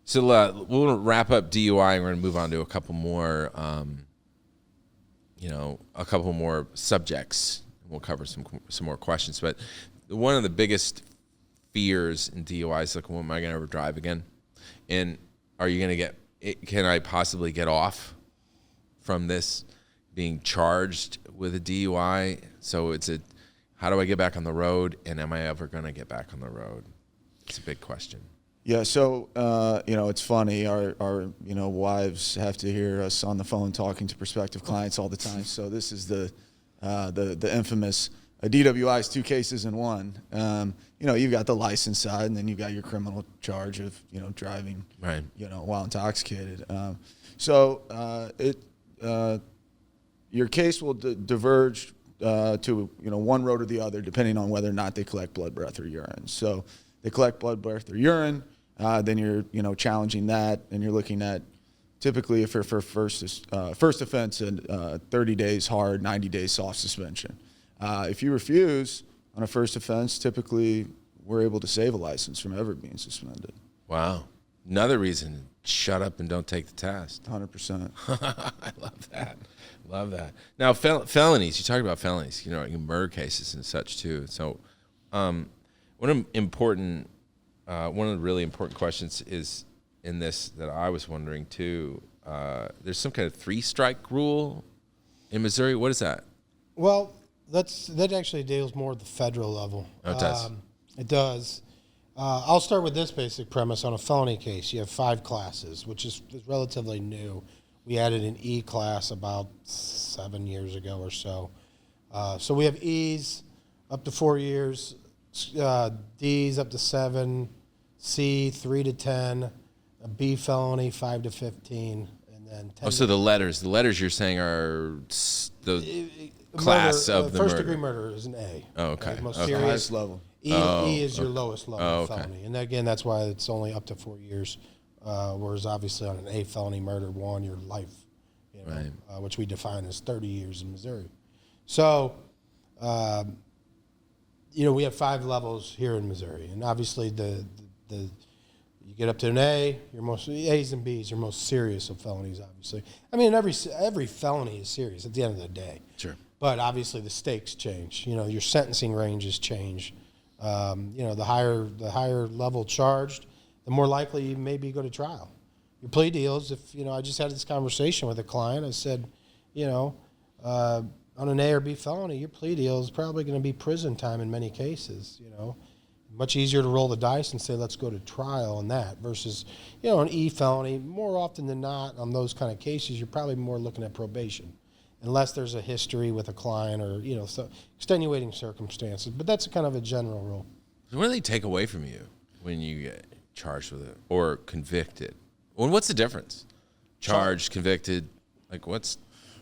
So we'll wrap up DUI and we're going to move on to a couple more, a couple more subjects. We'll cover some more questions. But one of the biggest fears in DUI is like, well, am I going to ever drive again? And are you going to can I possibly get off from this being charged with a DUI? So how do I get back on the road? And am I ever going to get back on the road? It's a big question. Yeah, so it's funny. Our wives have to hear us on the phone talking to prospective clients all the time. So this is the infamous DWI is 2 cases in one. You've got the license side, and then you've got your criminal charge of driving, right? While intoxicated. Your case will diverge to one road or the other, depending on whether or not they collect blood, breath, or urine. So they collect blood, breath, or urine. Then you're challenging that, and you're looking at typically for first offense, 30 days hard, 90 days soft suspension. If you refuse on a first offense, typically we're able to save a license from ever being suspended. Wow, another reason: shut up and don't take the test. 100%. I love that. Now felonies. You talk about felonies. Murder cases and such too. So, one of the really important questions is in this that I was wondering too. There's some kind of 3-strike rule in Missouri. What is that? Well, that actually deals more at the federal level. Oh, it does. It does. I'll start with this basic premise. On a felony case, you have 5 classes, which is relatively new. We added an E class about 7 years ago or so. So we have E's up to 4 years, D's up to 7, C 3 to 10, a B felony 5 to 15, and then 10. So the letters you're saying are the class murder, of the first murder. degree murder is an A. Oh, okay. Most Okay. serious Highest level. E is your lowest level okay. felony, and again, that's why it's only up to 4 years. Whereas obviously on an A felony murder, your life, right. Which we define as 30 years in Missouri. So, we have 5 levels here in Missouri, and obviously you get up to an A, A's and B's are most serious of felonies. Obviously, I mean every felony is serious at the end of the day. Sure. But obviously the stakes change. Your sentencing ranges change. The higher level charged, the more likely you maybe go to trial. Your plea deals, I just had this conversation with a client. I said, on an A or B felony, your plea deal is probably going to be prison time in many cases. Much easier to roll the dice and say, let's go to trial on that versus, an E felony. More often than not, on those kind of cases, you're probably more looking at probation, unless there's a history with a client or, extenuating circumstances. But that's kind of a general rule. What do they take away from you when you get charged with it or convicted? Well, what's the difference? Charged, convicted, like what's...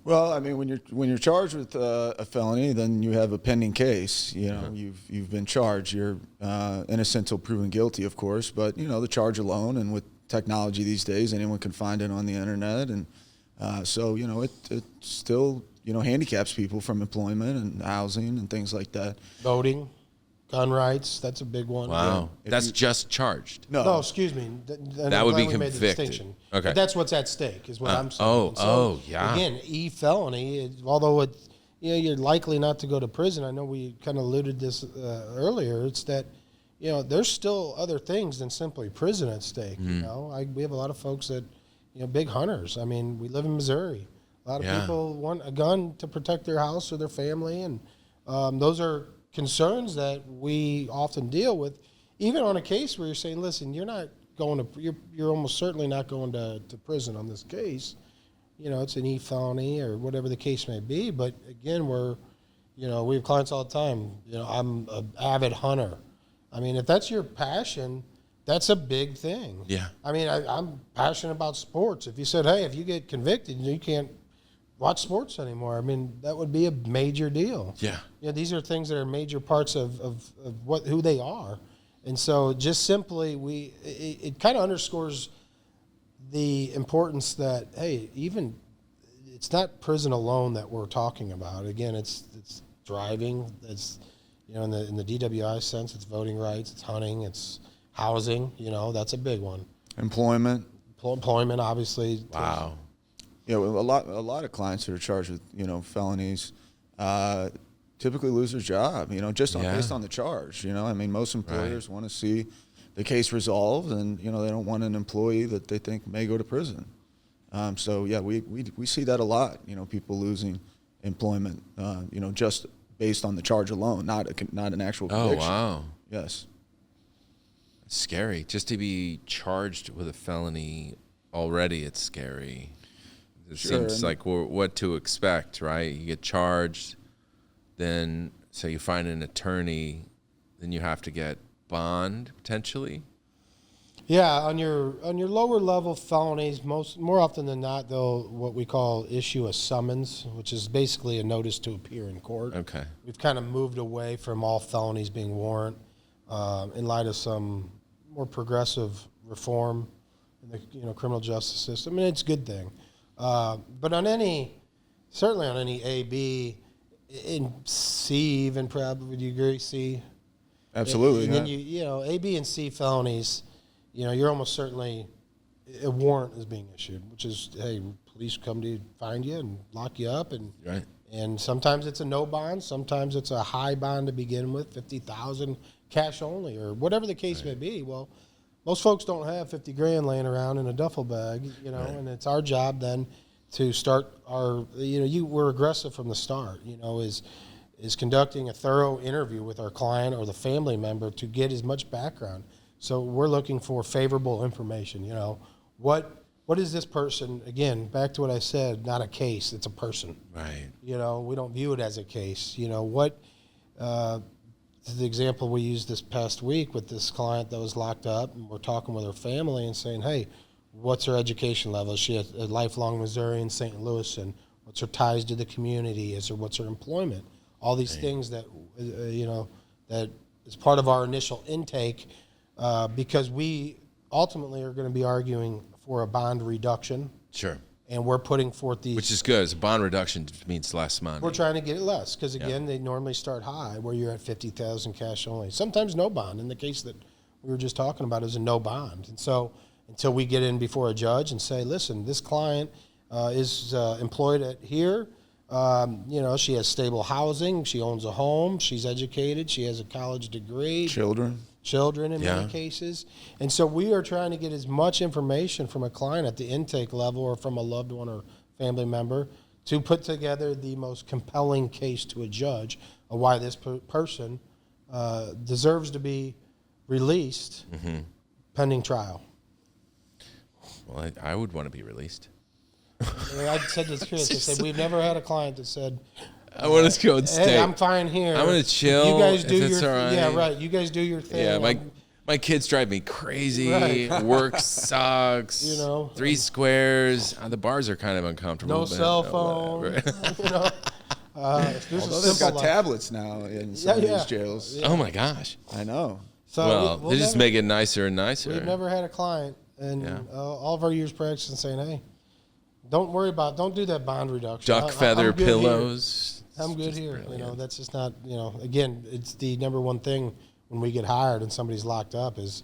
Well, I mean, when you're charged with a felony, then you have a pending case. You've been charged. You're innocent until proven guilty, of course. But the charge alone, and with technology these days, anyone can find it on the internet, and so it still handicaps people from employment and housing and things like that. Voting, gun rights, that's a big one. Wow, that's just charged. No, excuse me. That would be convicted. Okay, but that's what's at stake, is what I'm saying. Yeah. Again, E felony, although you're likely not to go to prison. I know we kind of alluded this earlier. It's that there's still other things than simply prison at stake. We have a lot of folks that big hunters. I mean, we live in Missouri. A lot of people want a gun to protect their house or their family, and those are concerns that we often deal with, even on a case where you're saying, listen, you're almost certainly not going to prison on this case. It's an E felony or whatever the case may be. But again, we have clients all the time. I'm an avid hunter. I mean, if that's your passion, that's a big thing. Yeah. I mean, I'm passionate about sports. If you said, hey, if you get convicted, you can't watch sports anymore, I mean, that would be a major deal. Yeah. These are things that are major parts of who they are. And so just simply it kind of underscores the importance that, hey, even it's not prison alone that we're talking about. Again, it's driving, it's in the DWI sense, it's voting rights, it's hunting, it's housing, that's a big one. Employment. Employment, obviously. A lot of clients that are charged with felonies typically lose their job. Just based on the charge. I mean, most employers want to see the case resolved, and they don't want an employee that they think may go to prison. We see that a lot. People losing employment. Just based on the charge alone, not an actual conviction. Oh wow. Yes. It's scary. Just to be charged with a felony already, it's scary. It seems like what to expect, right? You get charged, then so you find an attorney, then you have to get bond potentially. Yeah, on your lower level felonies, more often than not, they'll what we call issue a summons, which is basically a notice to appear in court. Okay. We've kind of moved away from all felonies being warrant in light of some more progressive reform in the criminal justice system, and it's a good thing. But certainly on any A, B, in C, even probably, would you agree, C? Absolutely. And then A, B, and C felonies. You're almost certainly a warrant is being issued, which is, hey, police come to find you and lock you up, and Right. And sometimes it's a no bond, sometimes it's a high bond to begin with, $50,000 cash only, or whatever the case may be. Well, most folks don't have $50,000 laying around in a duffel bag, and it's our job then to start our, we're aggressive from the start, is conducting a thorough interview with our client or the family member to get as much background. So we're looking for favorable information. What is this person? Again, back to what I said, not a case, it's a person. Right. We don't view it as a case. This is the example we used this past week with this client that was locked up, and we're talking with her family and saying, hey, what's her education level? Is she a lifelong Missourian, St. Louis, and what's her ties to the community? What's her employment? All these things that, that is part of our initial intake. Because we ultimately are going to be arguing for a bond reduction. Sure. And we're putting forth these... Which is good. A bond reduction means less money. We're trying to get it less because, again, they normally start high where you're at $50,000 cash only. Sometimes no bond. In the case that we were just talking about is a no bond. And so until we get in before a judge and say, listen, this client is employed at here. She has stable housing. She owns a home. She's educated. She has a college degree. Children in many cases. And so we are trying to get as much information from a client at the intake level or from a loved one or family member to put together the most compelling case to a judge of why this person deserves to be released pending trial. Well, I would want to be released. I said this here. I said we've never had a client that said, I want to go and stay. Hey, I'm fine here. I want to chill. You guys do your right. Yeah, right. You guys do your thing. Yeah, my kids drive me crazy. Right. Work sucks. 3 squares. The bars are kind of uncomfortable. No cell phone. Although they've got tablets now in some of these jails. Yeah. Oh my gosh. I know. So they just make it nicer and nicer. We've never had a client in all of our years practicing saying, hey, don't do that bond reduction. Duck feather pillows. I'm good here. That's just not, again, it's the number one thing when we get hired and somebody's locked up is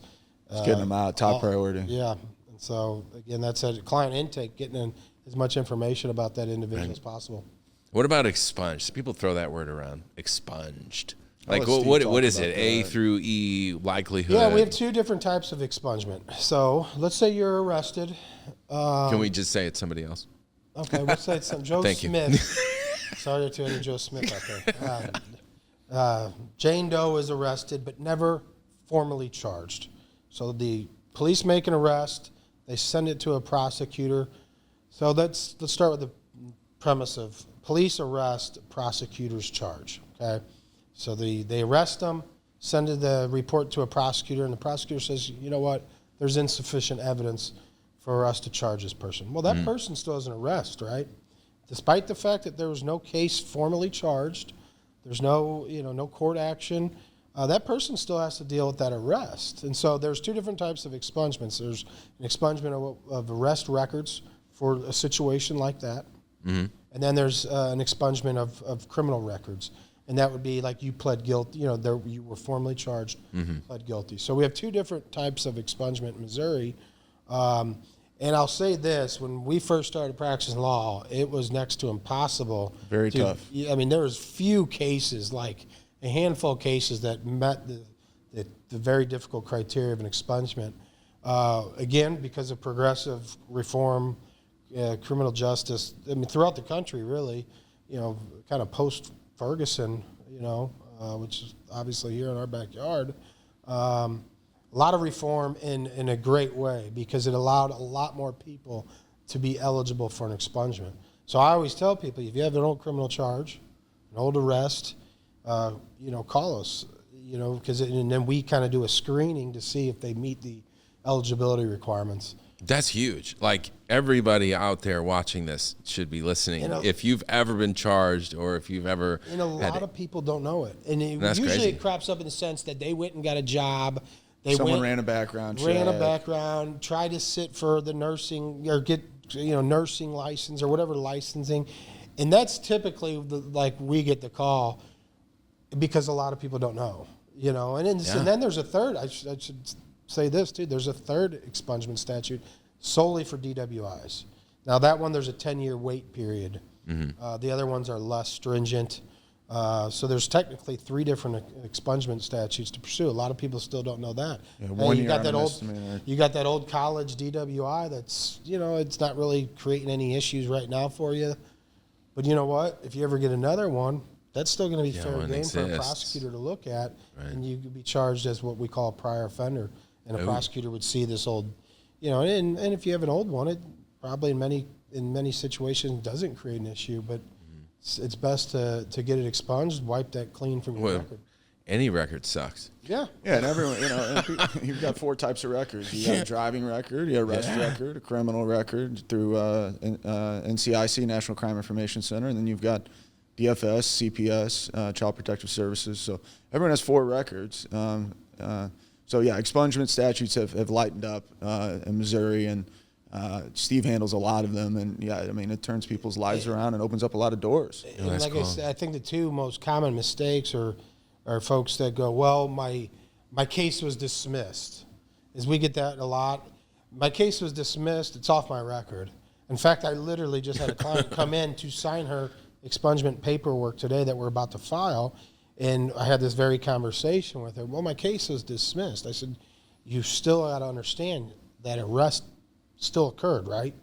getting them out, top priority. Yeah. And so, again, that's a client intake, getting in as much information about that individual as possible. What about expunged? People throw that word around. Expunged. Like, what is it? A through E likelihood? Yeah, we have 2 different types of expungement. So let's say you're arrested. Can we just say it's somebody else? Okay, let's say it's some Joe Smith. Sorry to any Joe Smith out there. Jane Doe is arrested but never formally charged. So the police make an arrest. They send it to a prosecutor. So let's start with the premise of police arrest, prosecutors charge. Okay, so they arrest them, send the report to a prosecutor, and the prosecutor says, you know what, there's insufficient evidence for us to charge this person. Well, that person still has an arrest, right? Despite the fact that there was no case formally charged, there's no court action, that person still has to deal with that arrest. And so there's 2 different types of expungements. There's an expungement of arrest records for a situation like that. Mm-hmm. And then there's an expungement of criminal records. And that would be like you pled guilty, you were formally charged, pled guilty. So we have 2 different types of expungement in Missouri. And I'll say this, when we first started practicing law, it was next to impossible. Very tough. I mean, there was few cases, like a handful of cases that met the very difficult criteria of an expungement. Again, because of progressive reform, criminal justice, I mean, throughout the country, really, kind of post-Ferguson, which is obviously here in our backyard. A lot of reform in a great way because it allowed a lot more people to be eligible for an expungement. So I always tell people, if you have an old criminal charge, an old arrest, call us, and then we kind of do a screening to see if they meet the eligibility requirements. That's huge. Like, everybody out there watching this should be listening. If you've ever been charged or if you've ever... And a lot of people don't know it. And that's usually crazy. It crops up in the sense that they went and got a job. Someone ran a background check. Tried to sit for the nursing or get nursing license or whatever licensing, and that's typically we get the call because a lot of people don't know, and then there's a third. I should say this too. There's a third expungement statute solely for DWIs. Now that one, there's a 10-year wait period. Mm-hmm. The other ones are less stringent. So there's technically 3 different expungement statutes to pursue. A lot of people still don't know that. Yeah, you got that old college DWI that's, it's not really creating any issues right now for you. But you know what? If you ever get another one, that's still going to be fair game for a prosecutor to look at. Right. And you could be charged as what we call a prior offender. And a prosecutor would see this old, and if you have an old one, it probably in many situations doesn't create an issue. But it's best to get it expunged, wipe that clean from your record. Any record sucks. Yeah. Yeah, and everyone, you've got 4 types of records. You got a driving record, you got arrest record, a criminal record through NCIC, National Crime Information Center, and then you've got DFS, CPS, Child Protective Services. So everyone has 4 records. Expungement statutes have lightened up in Missouri, and Steve handles a lot of them, and it turns people's lives around and opens up a lot of doors. And like I said, I think the 2 most common mistakes are folks that go, well, my case was dismissed. As we get that a lot, my case was dismissed, it's off my record. In fact, I literally just had a client come in to sign her expungement paperwork today that we're about to file, and I had this very conversation with her. Well, my case was dismissed. I said, you still got to understand that arrest still occurred, right?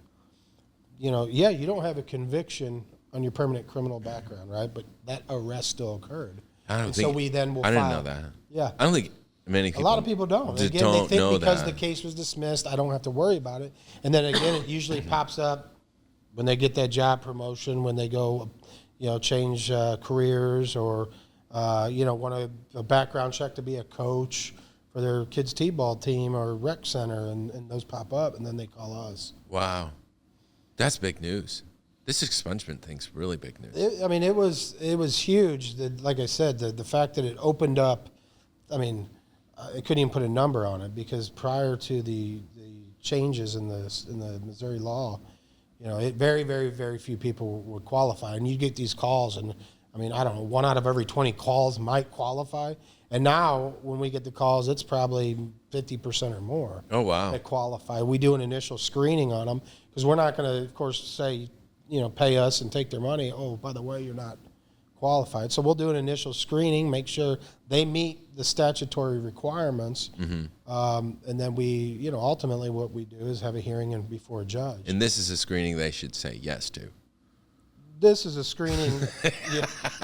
You don't have a conviction on your permanent criminal background, right? But that arrest still occurred. I didn't know that. Yeah. I don't think many people. A lot of people don't. They think because the case was dismissed, I don't have to worry about it. And then again, it usually pops up when they get that job promotion, when they go, change careers, or want a background check to be a coach for their kids' t-ball team or rec center, and those pop up, and then they call us. Wow. That's big news. This expungement thing's really big news. It was huge. Like I said, the fact that it opened up, I couldn't even put a number on it, because prior to the changes in the Missouri law, very, very, very few people would qualify. And you get these calls, and I don't know, 1 out of every 20 calls might qualify. And now, when we get the calls, it's probably 50% or more. Oh, wow. That qualify. We do an initial screening on them, because we're not going to, of course, say, pay us and take their money. Oh, by the way, you're not qualified. So we'll do an initial screening, make sure they meet the statutory requirements. Mm-hmm. And then we, ultimately what we do is have a hearing before a judge. And this is a screening they should say yes to. This is a screening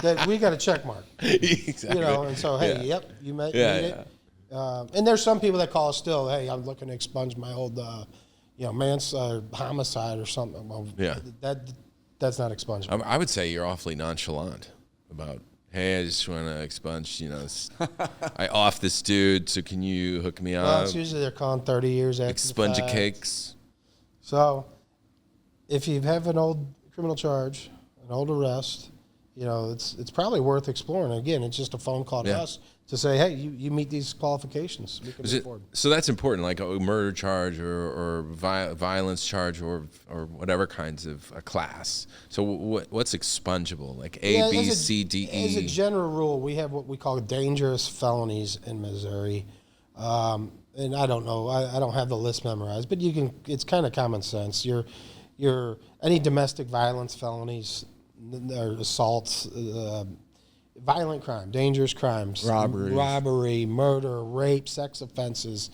that we got a check mark. Exactly. And so, hey, yep, you made it. And there's some people that call us still, hey, I'm looking to expunge my old, homicide or something. Well, that's not expungement. I would say you're awfully nonchalant about, hey, I just want to expunge, I off this dude, so can you hook me up? Well, it's usually they're calling 30 years after Expunge the fact. cakes. So if you have an old criminal charge, an old arrest, it's probably worth exploring. Again, it's just a phone call to us to say, hey, you meet these qualifications. We can move forward. So that's important, like a murder charge or violence charge or whatever kinds of a class. So what's expungible? Like A, B, C, D, E? As a general rule, we have what we call dangerous felonies in Missouri. and I don't know, I don't have the list memorized, but you can. It's kind of common sense. Your any domestic violence felonies or assaults, violent crime, dangerous crimes, robbery, murder, rape, sex offenses,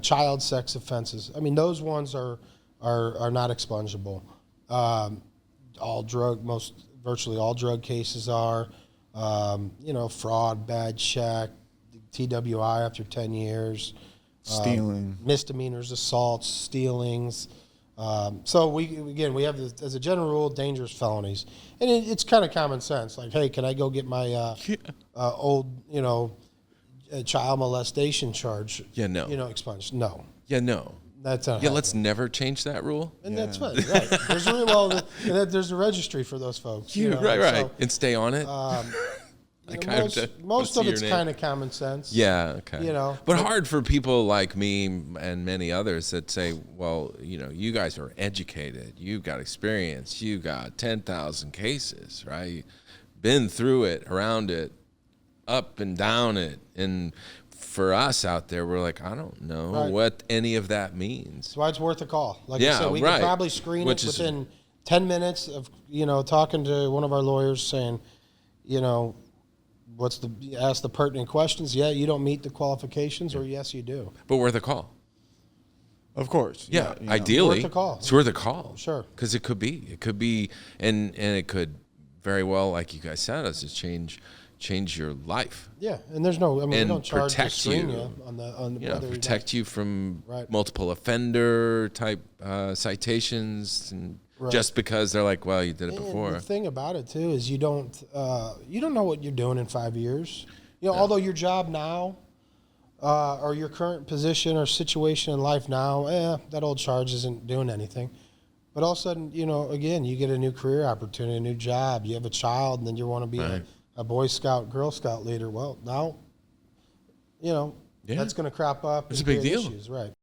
child sex offenses. I mean, those ones are not expungible. Virtually all drug cases are. Fraud, bad check, DWI after 10 years, stealing, misdemeanors, assaults, stealings. So we have this, as a general rule, dangerous felonies, and it's kind of common sense. Like, hey, can I go get my old child molestation charge? Yeah, no. Expunged? No. Yeah, no. That's not. Yeah, let's never change that rule. And that's fine, right? There's a registry for those folks. Right. So, and stay on it. Most of it's kind of common sense. Yeah, okay. But hard for people like me and many others that say, well, you guys are educated, you got experience, you got 10,000 cases, right? Been through it, around it, up and down it, and for us out there, we're like, I don't know what any of that means. That's why it's worth a call. Like I said, we could probably screen it within 10 minutes of talking to one of our lawyers, saying, ask the pertinent questions. Yeah, you don't meet the qualifications, or yes, you do. But worth a call. Of course. Yeah, ideally. Worth a call. It's worth a call. Sure. Because it could be, and it could very well, like you guys said, us change your life. Yeah, and there's no, we don't charge to protect screen you on the protect you from multiple offender type citations, and just because they're like, well, you did it before. The thing about it too is you don't know what you're doing in 5 years. Although your job now, or your current position or situation in life now, that old charge isn't doing anything. But all of a sudden, again, you get a new career opportunity, a new job. You have a child, and then you want to be a Boy Scout, Girl Scout leader. Well, now, that's going to crop up. It's a big deal. Issues, right?